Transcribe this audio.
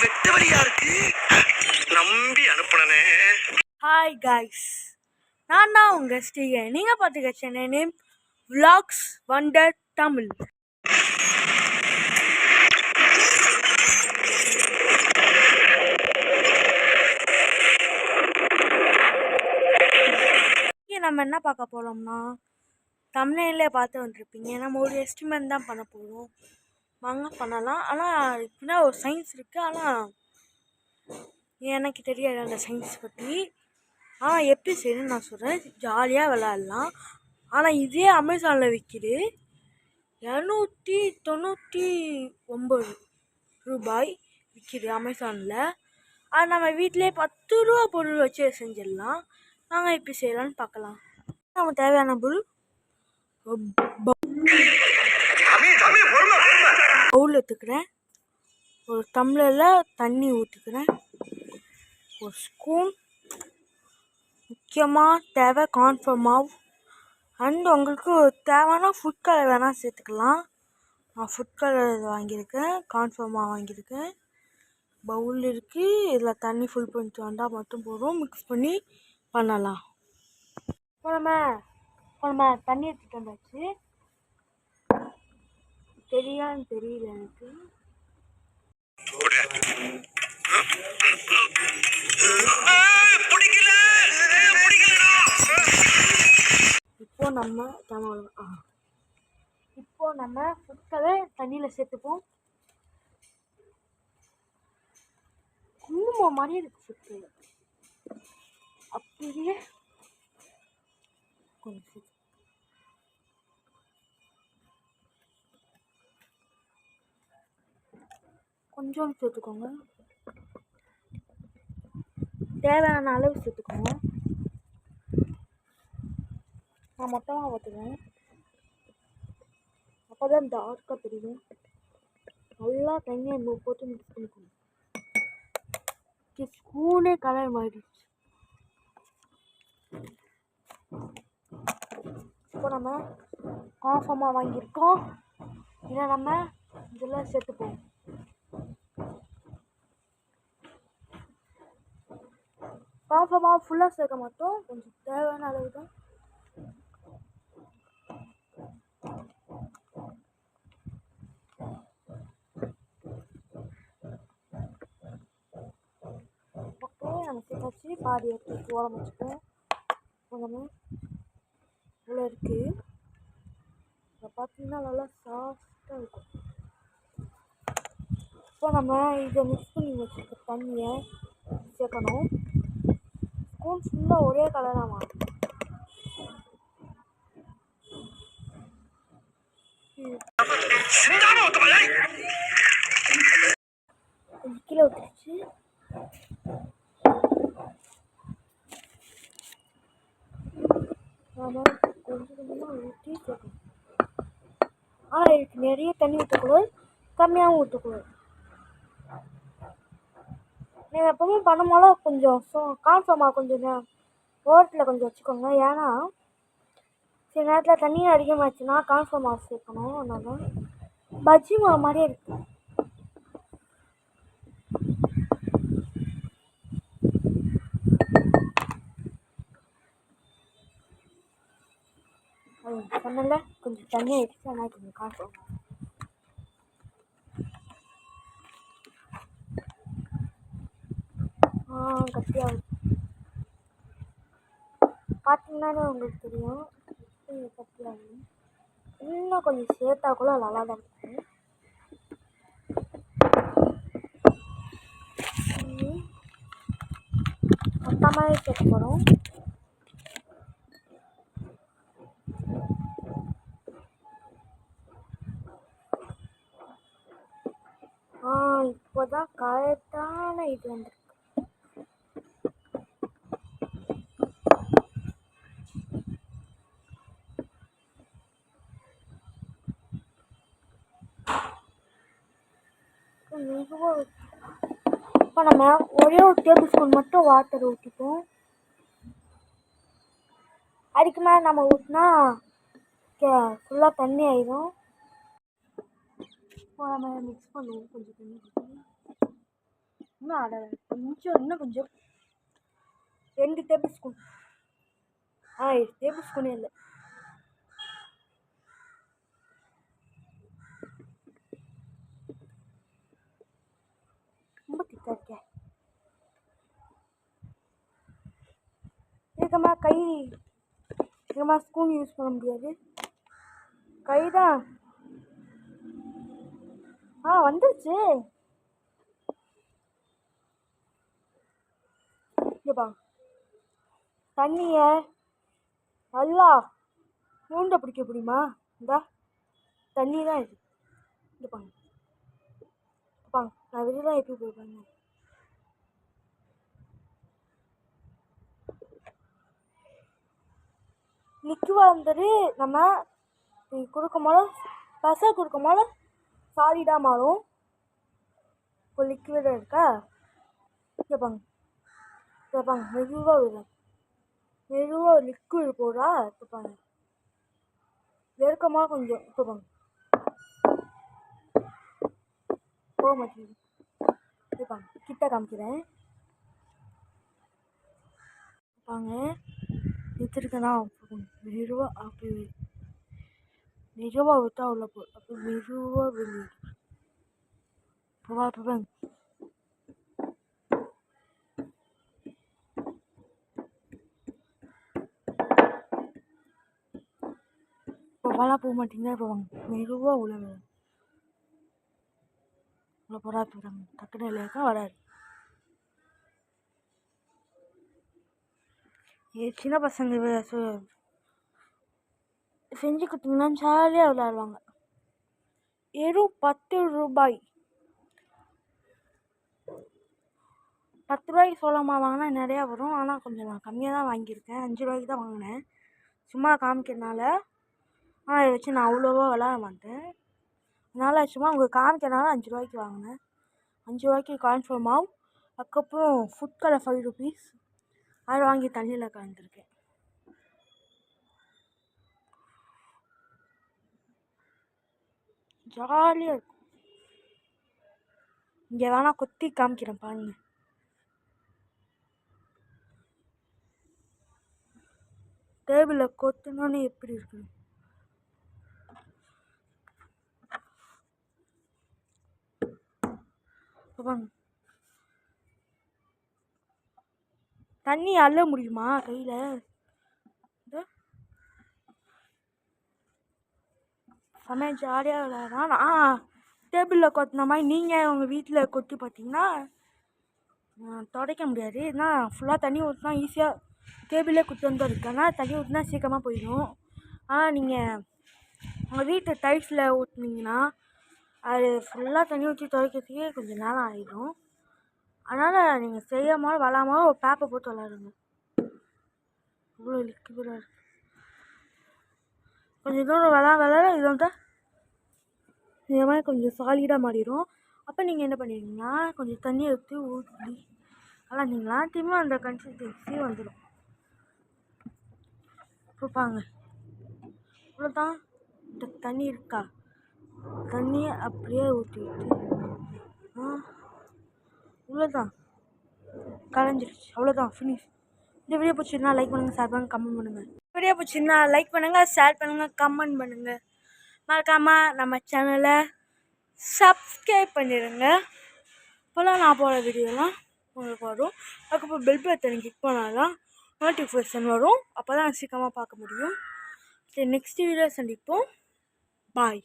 வெட்ட வழியா இருக்கு நம்பி அனுப்புனே. ஹாய் காய்ஸ், நான் தான் உங்கள் ஸ்ரீகர். நீங்கள் பார்த்துக்க channel name Vlogs Wonder Tamil. நம்ம என்ன பார்க்க போகிறோம்னா, தமிழ்நிலே பார்த்து வந்துருப்பீங்க. நம்ம ஒரு எஸ்டிமேட் தான் பண்ண போகிறோம். வாங்க பண்ணலாம். ஆனால் இப்படின்னா ஒரு சயின்ஸ் இருக்குது. ஆனால் எனக்கு தெரியாது அந்த சயின்ஸ் பற்றி. ஆனால் எப்படி செய்யணும்னு நான் சொல்கிறேன். ஜாலியாக விளாட்லாம். ஆனால் இதே அமேசானில் விற்கிது. 299 ரூபாய் விற்கிது அமேசானில். அது நம்ம வீட்டிலே 10 ரூபா பொருள் வச்சு செஞ்சிடலாம். நாங்கள் எப்படி செய்யலான்னு பார்க்கலாம். நம்ம தேவையான பொருள் பவுல் எடுத்துக்கிறேன். ஒரு டம்ளரில் தண்ணி ஊற்றிக்கிறேன். ஒரு ஸ்பூன் முக்கியமாக தேவை கார்ன்ஃப்ளவர் மாவு. அண்ட் உங்களுக்கு தேவைன்னா ஃபுட் கலர் வேணால் சேர்த்துக்கலாம். நான் ஃபுட் கலர் வாங்கியிருக்கேன், கார்ன்ஃப்ளவர் மாவு வாங்கியிருக்கேன். பவுல் இருக்குது. இதில் தண்ணி ஃபுல் பண்ணிட்டு வந்தால் மட்டும் போதும். மிக்ஸ் பண்ணி பண்ணலாம். இப்போ நம்ம தண்ணி எடுத்துகிட்டு வந்தாச்சு. தெரியான்னு தெரியல எனக்கு. இப்போ நம்ம ஃபுட்களை தண்ணியில் சேர்த்துப்போம். குங்குமம் மாதிரி இருக்கு ஃபுட்கள். அப்படியே கொஞ்சம் சேர்த்துக்கோங்க. தேவையான அளவு சேர்த்துக்கோங்க. நான் மொத்தமாக ஊற்றுவேன். அப்போ தான் டார்க்காக தெரியும். நல்லா தண்ணியை போட்டு மிக்ஸ் பண்ணிக்கணும். ஸ்பூனே கலர் மாறிடுச்சு. இப்போ நம்ம கான்ஃபார்மாக வாங்கியிருக்கோம். இதை நம்ம இதெல்லாம் சேர்த்துப்போம். கான்ஃபார்மாக ஃபுல்லாக சேர்க்க மாட்டோம், கொஞ்சம் தேவையான அளவு தான். ஓகே, நம்ம சேர்த்தாச்சு. பாதி எடுத்து ஓரம் வச்சுப்போம். நம்ம இவ்வளோ இருக்குது. இதை பார்த்தீங்கன்னா நல்லா சாஃப்டாக இருக்கும். இப்போ நம்ம இதை மிக்ஸ் பண்ணி வச்சுருக்க தண்ணியை சேர்க்கணும். ஸ்பூன் ஃபுல்லாக ஒரே கலராக மாறும். கீழே ஊற்றிடுச்சு. கொஞ்சம் கொஞ்சமாக ஊற்றி சேர்க்கணும். ஆனால் இதுக்கு நிறைய தண்ணி ஊற்றக்கூடாது, கம்மியாகவும் ஊற்றக்கூடாது. நீங்கள் எப்பவுமே பண்ணும்போது கொஞ்சம் கான்ஃபார்மாக கொஞ்சம் ஓரத்தில் கொஞ்சம் வச்சுக்கோங்க. ஏன்னா சில நேரத்தில் தண்ணி அதிகமாகிடுச்சுன்னா கான்ஃபார்மாக சேர்க்கணும். அதனால பஜ்ஜி மாவு மாதிரியே இருக்கு. சொன்னல கொஞ்சம் தண்ணி ஆயிடுச்சு. ஆனால் கொஞ்சம் கான்ஃபார்மாக கட்டியாக பார்த்தீங்கன்னாலே உங்களுக்கு தெரியும். கட்டியாக இன்னும் கொஞ்சம் சேர்த்தா கூட நல்லா தான் இருக்கும். மொத்தமாகவே சேர்க்க போகிறோம். இப்போதான் கரெக்டான இது வந்துருக்கு. இப்போ நம்ம ஒரே ஒரு டேபிள் ஸ்பூன் மட்டும் வாட்டர் ஊற்றிப்போம். அதுக்கு மேலே நம்ம ஊற்றினா ஃபுல்லாக தண்ணி ஆயிடும். இப்போ நம்ம மிக்ஸ் பண்ணுவோம். கொஞ்சம் தண்ணி ஊற்றி இன்னும் ஆடலை, இன்னும் கொஞ்சம் 2 டேபிள் ஸ்பூன். 8 டேபிள் ஸ்பூனே இல்லை. ரொம்ப திக்காக இருக்கேன். இதுக்கமா ஸ்பூன் யூஸ் பண்ண முடியாது, கை தான். வந்துருச்சு. இங்கேப்பா தண்ணியை நல்லா மூண்டை பிடிக்க முடியுமா? இந்தா தண்ணி தான் இது. இங்கேப்பாங்க நான் வெளியெல்லாம் எப்படி போயிருப்பாங்க. லிக்விடாக இருந்தது நம்ம கொடுக்கும் போது பசை கொடுக்கும் போது சாலிடாக மாறும். இப்போ லிக்விடாக இருக்கா? கேட்பாங்க மெதுவாக லிக்விட் போடுறா கேட்பாங்க. வெறுக்கமாக கொஞ்சம் கேட்பாங்க போக மாட்டேங்குது. கேட்பாங்க கிட்ட காமிக்கிறேன். கேட்பாங்க எடுத்துருக்கேன்னா மெதுவாக அப்படி மெதுவாக விட்டா உள்ள போ, அப்போ மெதுவாக வெளியே போவாங்க. போகலாம் போக மாட்டேங்குதா போவாங்க. மெதுவாக உள்ள போகிறா போகிறாங்க. டக்குனு இல்லையாக்கா வராது. சின்ன பசங்க செஞ்சு கொடுத்தீங்கன்னா ஜாலியாக விளையாடுவாங்க. வெறும் 10 ரூபாய். 10 ரூபாய்க்கு சோளமா வாங்கினா நிறையா வரும். ஆனால் கொஞ்சம் நான் கம்மியாக தான் வாங்கியிருக்கேன். 5 ரூபாய்க்கு தான் வாங்கினேன், சும்மா காமிக்கிறதுனால. ஆனால் இதை வச்சு நான் அவ்வளோவா விளையாட மாட்டேன், அதனால் சும்மா உங்களுக்கு காமிக்கிறதுனால 5 ரூபாய்க்கு வாங்கினேன். 5 ரூபாய்க்கு கார்ன்ஃப்ளவர் மாவு, அதுக்கப்புறம் ஃபுட் கலர் 5 ருபீஸ், அதை வாங்கி தண்ணியில் கலந்துருக்கேன். ஜாலியாக இருக்கும். இங்கே வேணா கொத்தி காமிக்கிறேன் பாருங்க. டேபிளில் கொத்தணுன்னு எப்படி இருக்கு வாங்க. தண்ணி அள்ள முடியுமா கையில்? செம்ம ஜாலியாக விளையாடலாம். டேபிளில் கொத்தின மாதிரி நீங்கள் உங்கள் வீட்டில் கொத்தி பார்த்தீங்கன்னா துடைக்க முடியாது. ஏன்னா ஃபுல்லாக தண்ணி ஊற்றினா ஈஸியாக டேபிளே குத்தி வந்து இருக்கு. ஆனால் தண்ணி ஊற்றினா சீக்கிரமாக போயிடும். ஆனால் நீங்கள் உங்கள் வீட்டு டைல்ஸில் ஊற்றுனீங்கன்னா அது ஃபுல்லாக தண்ணி ஊற்றி துடைக்கிறதுக்கே கொஞ்சம் நேரம் ஆகிடும். அதனால் நீங்கள் செய்யாமல் விளாடாமல் ஒரு பேப்பர் போட்டு விளாடுங்க. இவ்வளோ லிக்விடாக இருக்குது. கொஞ்சம் தூரம் விளாட இது வந்து இந்த மாதிரி கொஞ்சம் சாலிடாக மாறிடும். அப்போ நீங்கள் என்ன பண்ணுவீங்கன்னா கொஞ்சம் தண்ணியை ஊற்றி விளாண்டிங்கன்னா திரும்ப அந்த கன்சிஸ்டன்சி வந்துடும். கொடுப்பாங்க இவ்வளோதான். இந்த தண்ணி இருக்கா, தண்ணியை அப்படியே ஊற்றிட்டு இவ்வளோதான், கலைஞ்சிருச்சு. அவ்வளோதான், ஃபினிஷ். இந்த வீடியோ பிடிச்சிருந்தா லைக் பண்ணுங்கள், ஷேர் பண்ணுங்கள், கமெண்ட் பண்ணுங்கள். வீடியோ பிடிச்சிருந்தா லைக் பண்ணுங்கள், ஷேர் பண்ணுங்கள், கமெண்ட் பண்ணுங்கள். மறக்காமல் நம்ம சேனலை சப்ஸ்கிரைப் பண்ணிடுங்க. இப்போலாம் நான் போகிற வீடியோலாம் உங்களுக்கு வரும். அதுக்கப்புறம் பெல் பட்டனை கிளிக் பண்ணால் தான் நோட்டிஃபிகேஷன் வரும். அப்போ தான் சீக்கிரமாக பார்க்க முடியும். சரி, நெக்ஸ்ட் வீடியோ சந்திப்போம். பாய்.